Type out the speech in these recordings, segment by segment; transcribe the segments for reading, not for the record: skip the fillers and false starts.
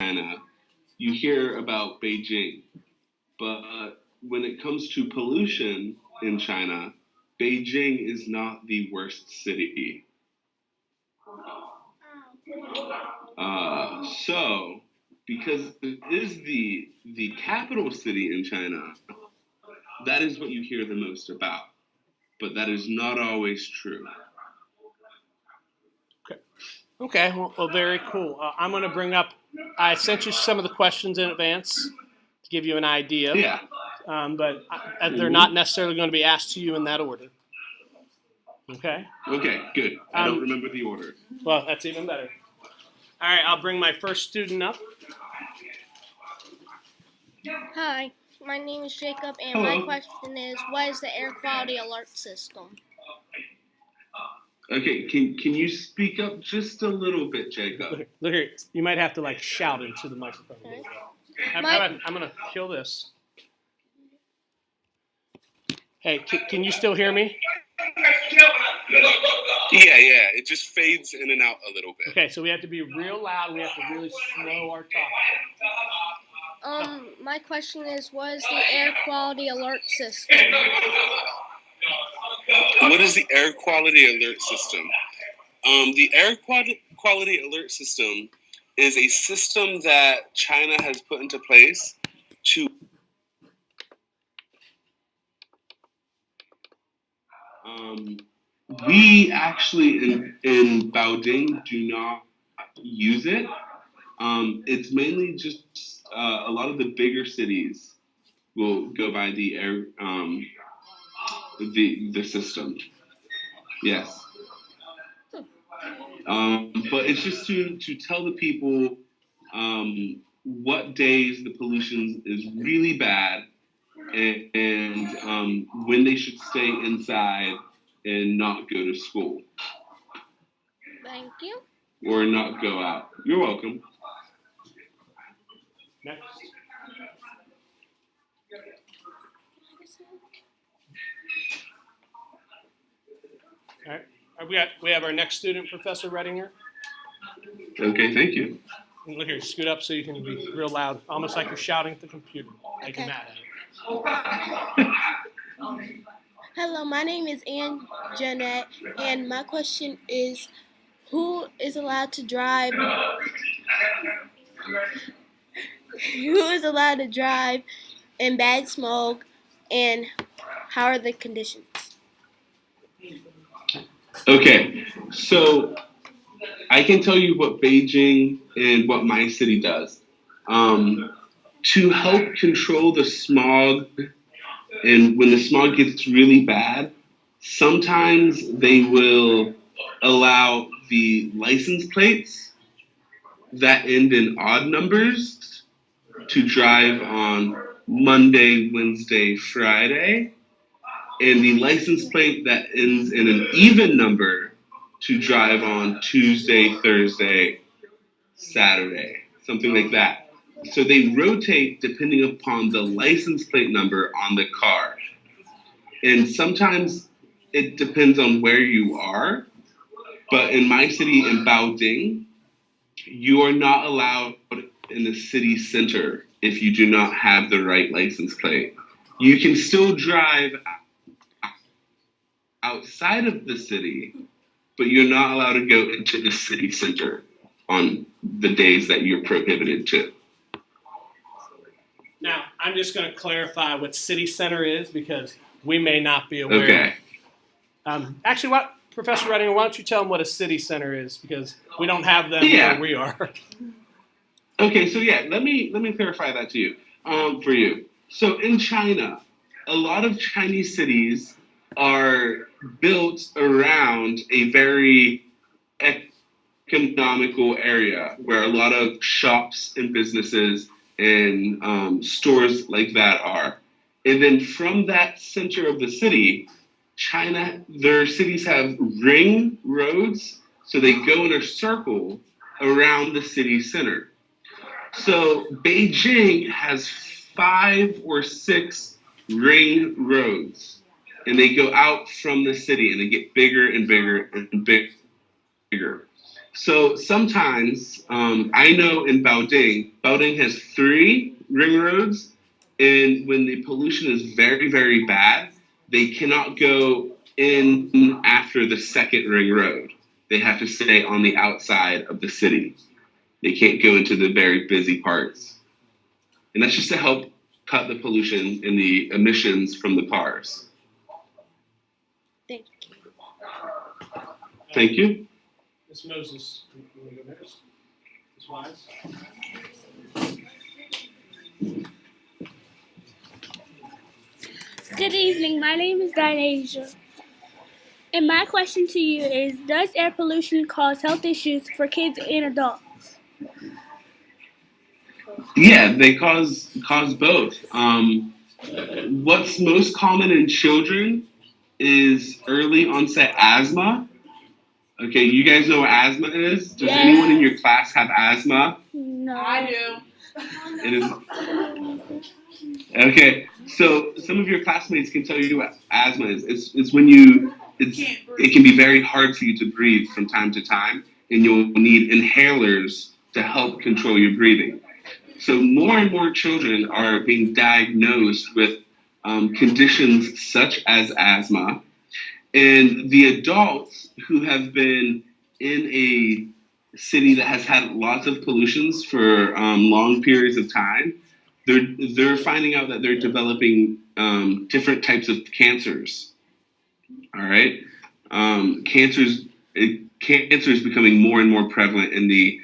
China, you hear about Beijing. But when it comes to pollution in China, Beijing is not the worst city. So, because it is the capital city in China, that is what you hear the most about. But that is not always true. Okay, well very cool. I'm going to bring up, I sent you some of the questions in advance to give you an idea. Yeah. But they're not necessarily going to be asked to you in that order. Okay? Okay, good. I don't remember the order. Well, that's even better. All right, I'll bring my first student up. Hi, my name is Jacob, and Hello. my question is, what is the air quality alert system? Okay, can you speak up just a little bit, Jacob? Look here, you might have to shout into the microphone. Okay. I'm going to kill this. Hey, can you still hear me? Yeah, it just fades in and out a little bit. Okay, so we have to be real loud. We have to really slow our talk. My question is, what is the air quality alert system? What is the air quality alert system? The air quality alert system is a system that China has put into place to we actually in Baoding do not use it. It's mainly just a lot of the bigger cities will go by the air the system. Yes. But it's just to tell the people what days the pollution is really bad and when they should stay inside and not go to school. Thank you. Or not go out. You're welcome. Next. All right. We have our next student, Professor Redinger. Okay, thank you. And look here, scoot up so you can be real loud, almost like you're shouting at the computer, like you're mad at it. Hello, my name is Ann Jeanette, and my question is, who is allowed to drive? Who is allowed to drive in bad smoke, and how are the conditions? Okay, so I can tell you what Beijing and what my city does. To help control the smog, and when the smog gets really bad, sometimes they will allow the license plates that end in odd numbers to drive on Monday, Wednesday, Friday, and the license plate that ends in an even number to drive on Tuesday, Thursday, Saturday, something like that. So they rotate depending upon the license plate number on the car. And sometimes it depends on where you are. But in my city, in Baoding, you are not allowed in the city center if you do not have the right license plate. You can still drive outside of the city, but you're not allowed to go into the city center on the days that you're prohibited to. Now, I'm just going to clarify what city center is because we may not be aware. Okay. Actually, Professor Redinger, why don't you tell them what a city center is because we don't have them where we are. Okay, so let me clarify that to you, for you. So in China, a lot of Chinese cities are built around a very economical area where a lot of shops and businesses and stores like that are. And then from that center of the city, their cities have ring roads, so they go in a circle around the city center. So Beijing has 5 or 6 ring roads, and they go out from the city, and they get bigger and bigger and bigger. So sometimes I know in Baoding has 3 ring roads, and when the pollution is very, very bad, they cannot go in after the second ring road. They have to stay on the outside of the city. They can't go into the very busy parts. And that's just to help cut the pollution and the emissions from the cars. Thank you. Thank you. Ms. Moses, you want to go next? Ms. Wise? Good evening. My name is Dinasia. And my question to you is, does air pollution cause health issues for kids and adults? Yeah, they cause both. What's most common in children is early onset asthma. Okay, you guys know what asthma is? Does Yes. anyone in your class have asthma? No. I do. It is. Okay, so some of your classmates can tell you what asthma is. It's when it can be very hard for you to breathe from time to time, and you'll need inhalers to help control your breathing. So more and more children are being diagnosed with conditions such as asthma. And the adults who have been in a city that has had lots of pollutions for long periods of time, they're finding out that they're developing different types of cancers. All right, cancer is becoming more and more prevalent in the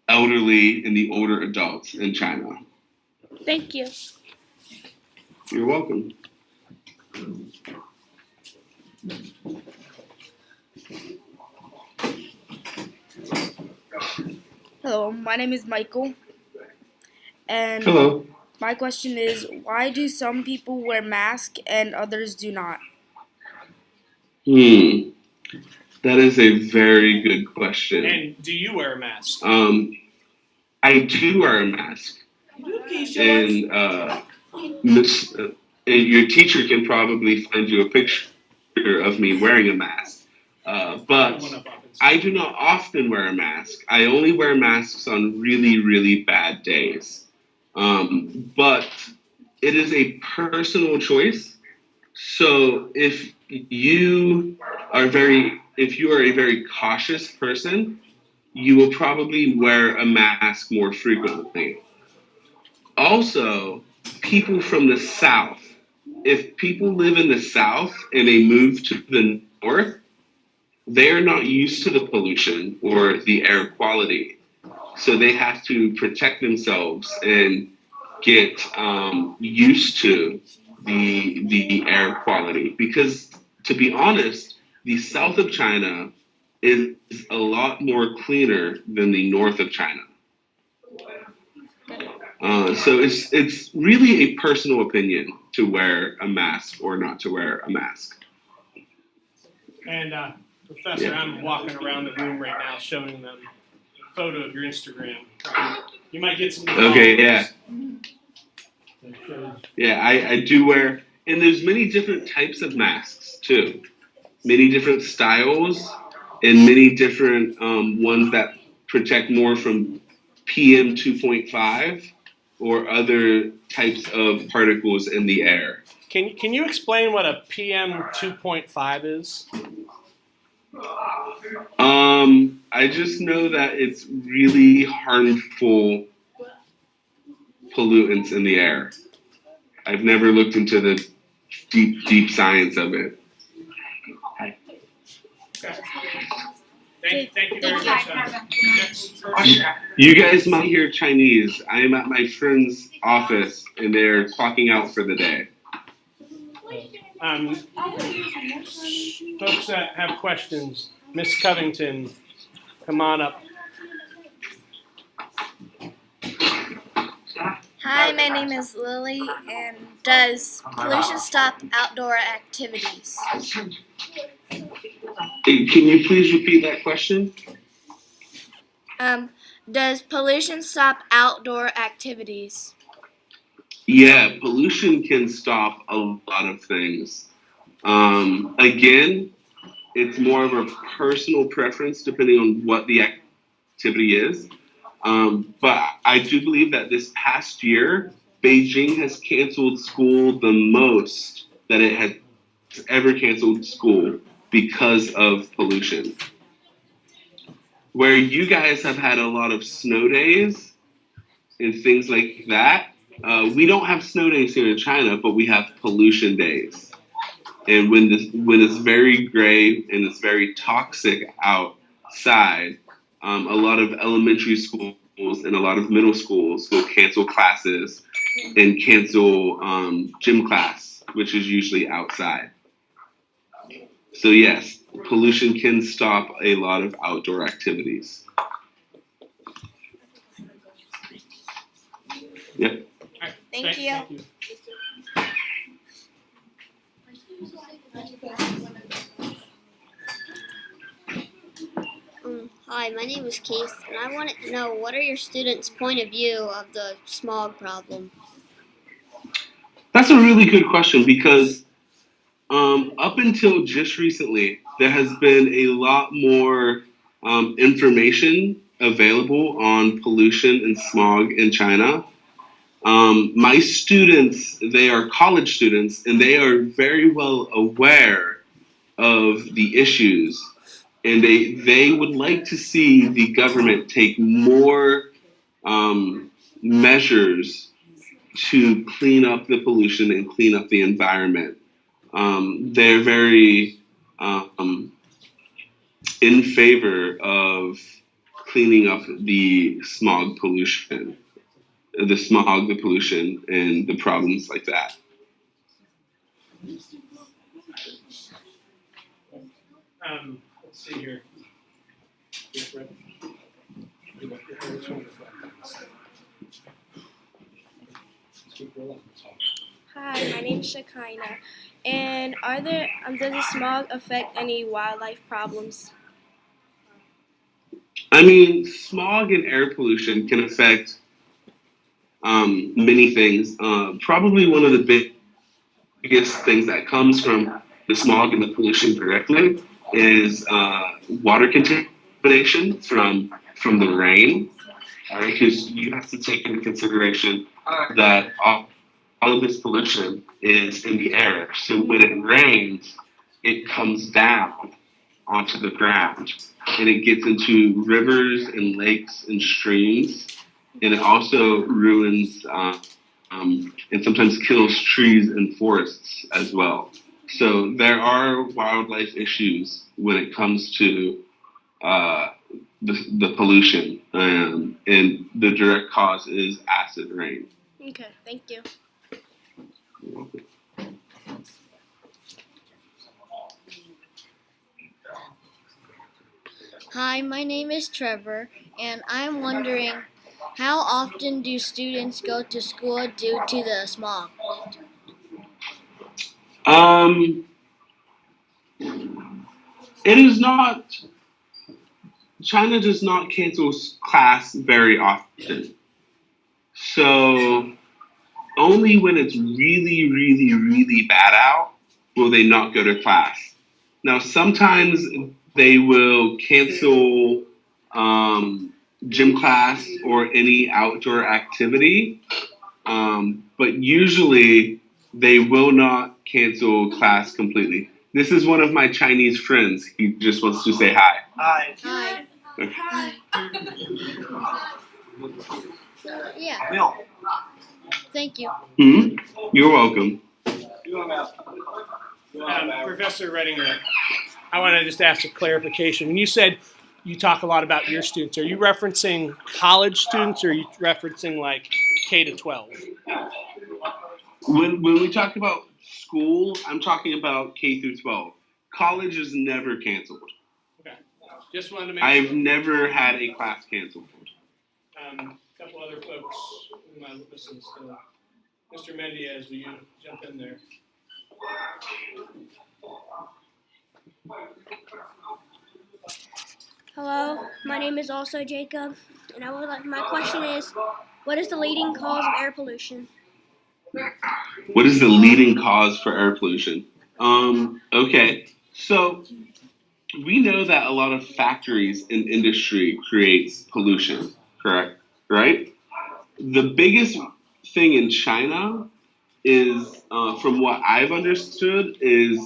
elderly and the older adults in China. Thank you. You're welcome. Hello, my name is Michael, and Hello. my question is, why do some people wear masks and others do not? That is a very good question. And do you wear a mask? I do wear a mask, and your teacher can probably find you a picture of me wearing a mask. But I do not often wear a mask. I only wear masks on really, really bad days. But it is a personal choice. So if you are a very cautious person, you will probably wear a mask more frequently. Also, people from the South, if people live in the South and they move to the North, they are not used to the pollution or the air quality. So they have to protect themselves and get used to the air quality. Because to be honest, the south of China is a lot more cleaner than the north of China. So it's really a personal opinion to wear a mask or not to wear a mask. And Professor, Yeah. I'm walking around the room right now showing them a photo of your Instagram. You might get some. Okay, yeah. followers. Yeah, I do wear, and there's many different types of masks too. Many different styles and many different ones that protect more from PM 2.5 or other types of particles in the air. Can you explain what a PM 2.5 is? I just know that it's really harmful pollutants in the air. I've never looked into the deep science of it. Okay. Thank you very much. Next person. You guys might hear Chinese. I am at my friend's office and they're clocking out for the day. Folks that have questions, Miss Covington, come on up. Hi, my name is Lily, and does pollution stop outdoor activities? Hey, can you please repeat that question? Does pollution stop outdoor activities? Yeah, pollution can stop a lot of things. Again, It's more of a personal preference depending on what the activity is. But I do believe that this past year, Beijing has canceled school the most that it has ever canceled school because of pollution. Where you guys have had a lot of snow days and things like that, we don't have snow days here in China, but we have pollution days. And when it's very gray and it's very toxic outside, a lot of elementary schools and a lot of middle schools will cancel classes and cancel gym class, which is usually outside. So yes, pollution can stop a lot of outdoor activities. Yep. Thank you. Hi, my name is Keith, and I wanted to know what are your students' point of view of the smog problem? That's a really good question because up until just recently, there has been a lot more information available on pollution and smog in China. My students, they are college students, and they are very well aware of the issues. And they would like to see the government take more measures to clean up the pollution and clean up the environment. They're very in favor of cleaning up the smog pollution, the pollution, and the problems like that. Let's see here. Hi, my name is Shekinah. And does the smog affect any wildlife problems? I mean, smog and air pollution can affect many things. Probably one of the biggest things that comes from the smog and the pollution directly is water contamination from the rain. Because you have to take into consideration that all of this pollution is in the air. So when it rains, it comes down onto the ground and it gets into rivers and lakes and streams. And it also ruins and sometimes kills trees and forests as well. So there are wildlife issues when it comes to the pollution, and the direct cause is acid rain. Okay, thank you. You're welcome. Hi, my name is Trevor, and I'm wondering how often do students go to school due to the smog? It is not. China does not cancel class very often. So only when it's really, really, really bad out will they not go to class. Now, sometimes they will cancel gym class or any outdoor activity, but usually they will not cancel class completely. This is one of my Chinese friends. He just wants to say hi. Hi. Hi. Okay. Yeah, Bill. thank you. Mhm. You're welcome. Professor Redinger, I want to just ask a clarification. When you said you talk a lot about your students, are you referencing college students or are you referencing like K to 12? When we talk about school, I'm talking about K through 12. College is never canceled. Okay. Just wanted to make I've sure. never had a class canceled. A couple other folks who might listen still. Mr. Mendiez, will you jump in there? Hello, my name is also Jacob, and my question is, what is the leading cause of air pollution? What is the leading cause for air pollution? Okay, so we know that a lot of factories and industry creates pollution, correct? Right? The biggest thing in China is, from what I've understood, is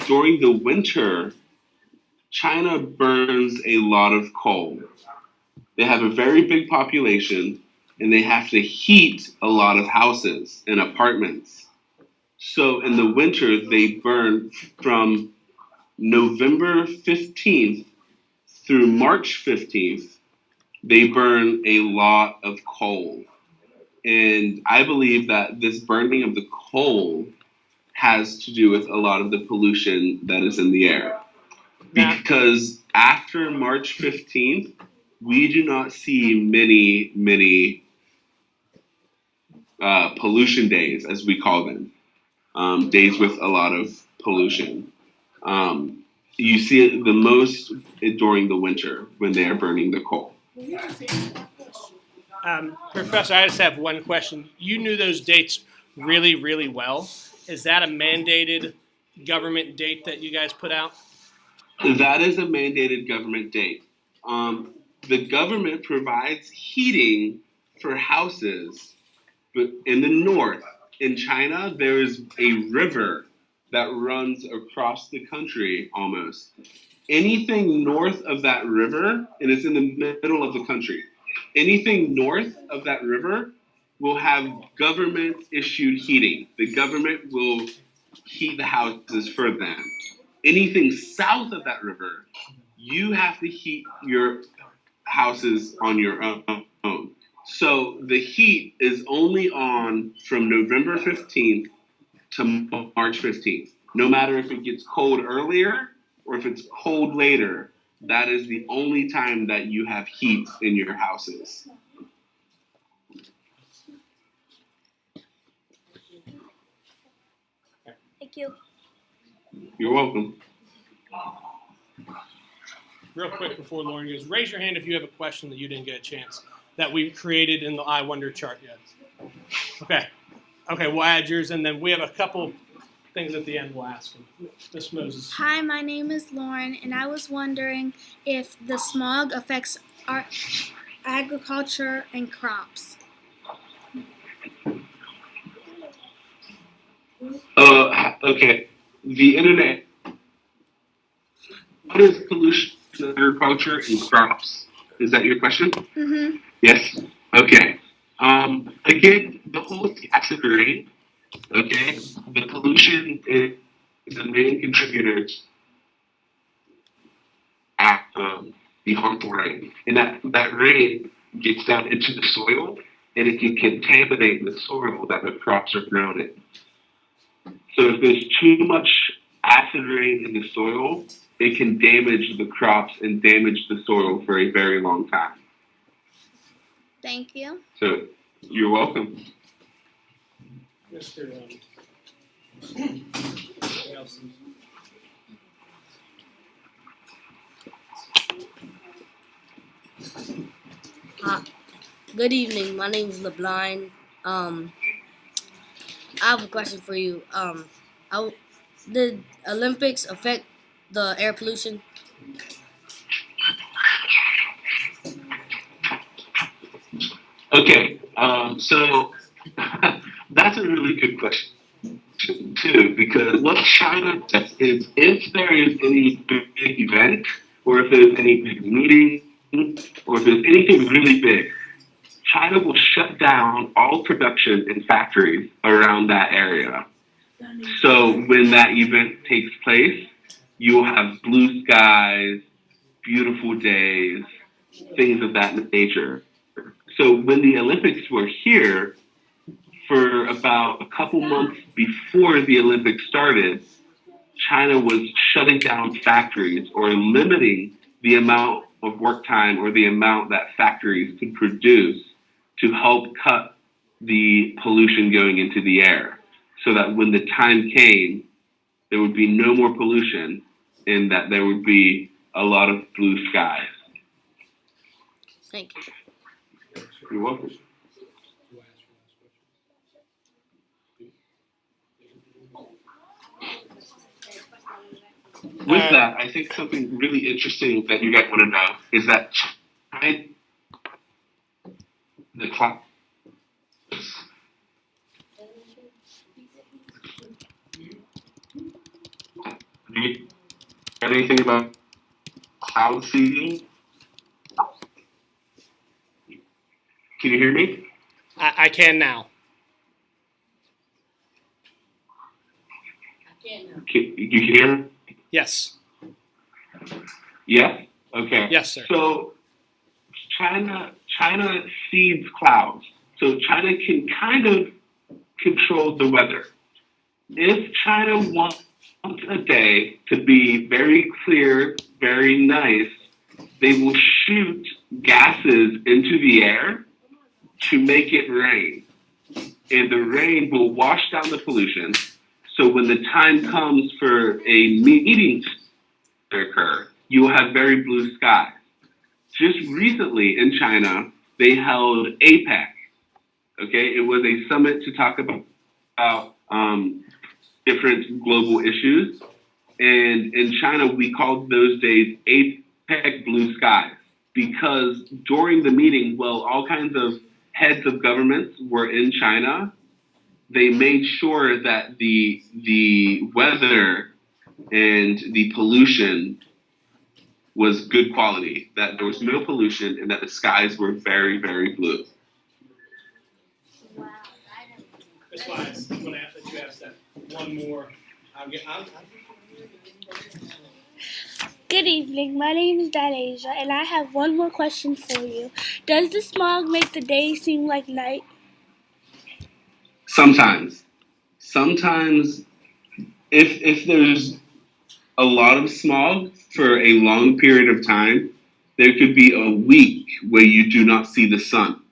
during the winter, China burns a lot of coal. They have a very big population and they have to heat a lot of houses and apartments. So in the winter, they burn from November 15th through March 15th, they burn a lot of coal. And I believe that this burning of the coal has to do with a lot of the pollution that is in the air. Now, Because after March 15th, we do not see many pollution days, as we call them, days with a lot of pollution. Um, you see it the most during the winter when they are burning the coal. Professor, I just have one question. You knew those dates really, really well. Is that a mandated government date that you guys put out? That is a mandated government date. Um, the government provides heating for houses, but in the north, in China, there is a river that runs across the country almost. Anything north of that river, and it's in the middle of the country, anything north of that river will have government issued heating. The government will heat the houses for them. Anything south of that river, you have to heat your houses on your own. So the heat is only on from November 15th to March 15th. No matter if it gets cold earlier or if it's cold later, that is the only time that you have heat in your houses. Thank you. You're welcome. Real quick before Lauren goes, raise your hand if you have a question that you didn't get a chance that we created in the I Wonder chart yet. Okay. Okay, we'll add yours, and then we have a couple things at the end we'll ask them. Miss Moses. Hi, my name is Lauren, and I was wondering if the smog affects our agriculture and crops. Okay. The internet. What is pollution in agriculture and crops? Is that your question? Mm-hmm. Yes. Okay. Again, the whole acid rain. Okay. The pollution is the main contributor at the harmful rain, and that rain gets down into the soil, and it can contaminate the soil that the crops are grown in. So if there's too much acid rain in the soil, it can damage the crops and damage the soil for a very long time. Thank you. So you're welcome. Mr. Nelson. Good evening. My name is LeBline. I have a question for you. Did Olympics affect the air pollution? Okay, so that's a really good question too, because what China does is if there is any big event, or if there's any big meeting, or if there's anything really big, China will shut down all production in factories around that area. So when that event takes place, you'll have blue skies, beautiful days, things of that nature. So when the Olympics were here, for about a couple months before the Olympics started, China was shutting down factories or limiting the amount of work time or the amount that factories could produce to help cut the pollution going into the air, so that when the time came, there would be no more pollution and that there would be a lot of blue skies. Thank you. You're welcome. With that, I think something really interesting that you guys want to know is that the cloud. Do you got anything about cloud seeding? Can you hear me? I can now. You can hear? Yes. Yeah? Okay. Yes, sir. So China seeds clouds. So China can kind of control the weather. If China wants a day to be very clear, very nice, they will shoot gases into the air to make it rain. And the rain will wash down the pollution. So when the time comes for a meeting to occur, you will have very blue skies. Just recently in China, they held APEC. Okay, it was a summit to talk about different global issues. And in China, we called those days APEC Blue Skies because during the meeting, well, all kinds of heads of governments were in China. They made sure that the weather and the pollution was good quality, that there was no pollution, and that the skies were very, very blue. That's why I'm going to ask that you ask that one more. Good evening. My name is Danasia, and I have one more question for you. Does the smog make the day seem like night? Sometimes, if there's a lot of smog for a long period of time, there could be a week where you do not see the sun.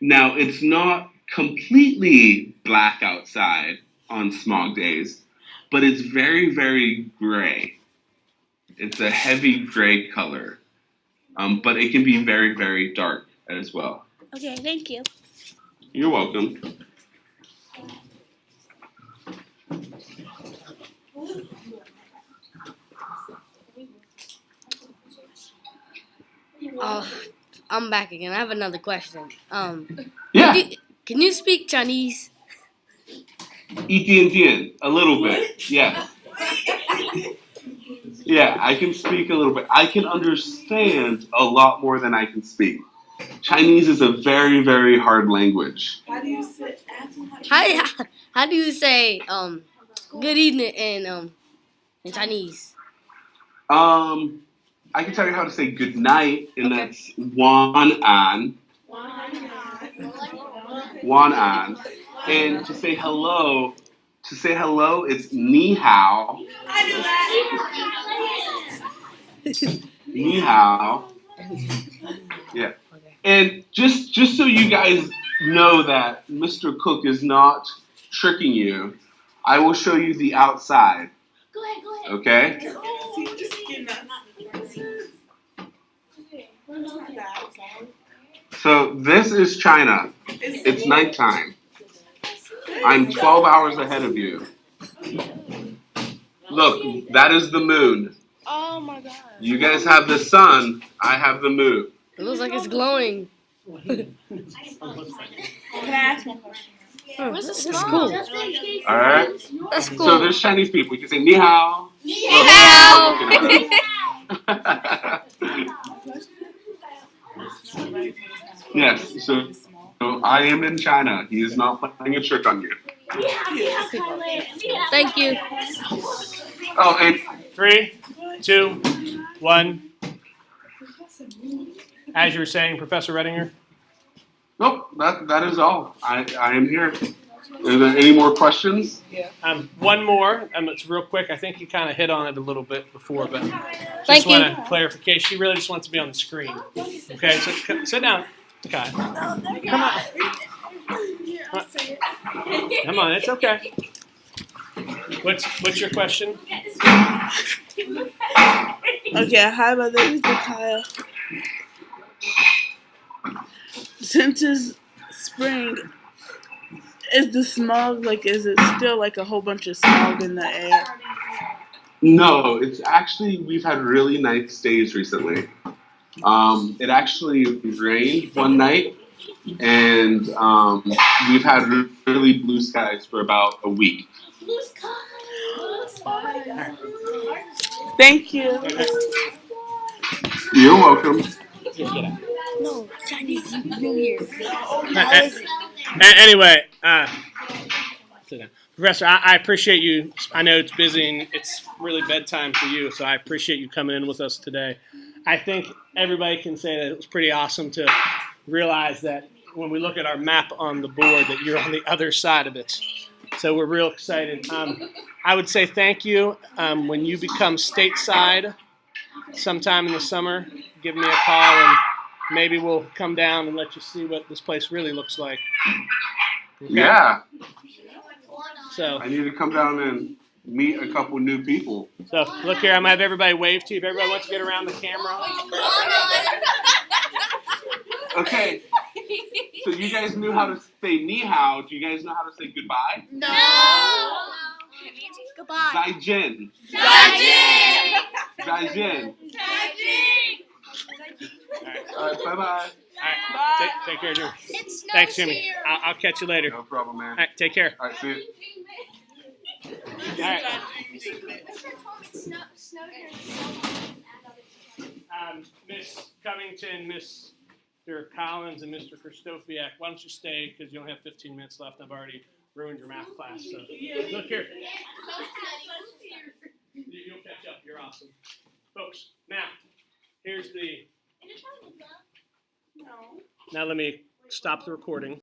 Now, it's not completely black outside on smog days, but it's very, very gray. It's a heavy gray color, but it can be very, very dark as well. Okay, thank you. You're welcome. I'm back again. I have another question. Yeah. Can you speak Chinese? 一点点, a little bit, yes. Yeah, I can speak a little bit. I can understand a lot more than I can speak. Chinese is a very, very hard language. How do you say good evening in Chinese? I can tell you how to say good night, and that's wan an. Wan an. And to say hello, it's ni hao. Ni hao. Yeah. And just so you guys know that Mr. Cook is not tricking you, I will show you the outside. Go ahead. Okay? So this is China. It's nighttime. I'm 12 hours ahead of you. Look, that is the moon. Oh my God. You guys have the sun. I have the moon. It looks like it's glowing. Can I ask one question? Where's the That's smog? cool. All right? That's cool. So there's Chinese people. You can say ni hao. Ni hao. Yes, so I am in China. He is not playing a trick on you. Thank you. Oh, and 3, 2, 1. As you were saying, Professor Redinger. nope, that is all. I am here. Are there any more questions? One more. It's real quick. I think you kind of hit on it a little bit before, but Thank just you. want a clarification. She really just wants to be on the screen. Okay, so sit down. Okay. Come on. Come on, it's okay. What's your question? Okay, hi, my name is Kyle. Since it's spring, is the smog is it still like a whole bunch of smog in the air? No, it's actually we've had really nice days recently. It actually rained one night, and we've had really blue skies for about a week. Thank you. You're welcome. No, Chinese New Year. Anyway, sit down. Professor, I appreciate you. I know it's busy and it's really bedtime for you, so I appreciate you coming in with us today. I think everybody can say that it was pretty awesome to realize that when we look at our map on the board that you're on the other side of it. So we're real excited. I would say thank you. When you become stateside sometime in the summer, give me a call and maybe we'll come down and let you see what this place really looks like. Okay? Yeah, So, I need to come down and meet a couple new people. so look here, I'm gonna have everybody wave to you. If everybody wants to get around the camera. Okay, so you guys knew how to say ni hao. Do you guys know how to say goodbye? No. Goodbye. Zaijian. Zaijian. All right, bye-bye. All right, take care, Jimmy. Thanks, Jimmy. I'll catch you later. No problem, man. All right, take care. All right, see you. All right. Miss Covington, Mr. Collins, and Mr. Christofiak, why don't you stay because you only have 15 minutes left. I've already ruined your math class. So look here. You'll catch up. You're awesome. Folks, now, here's the... Now let me stop the recording.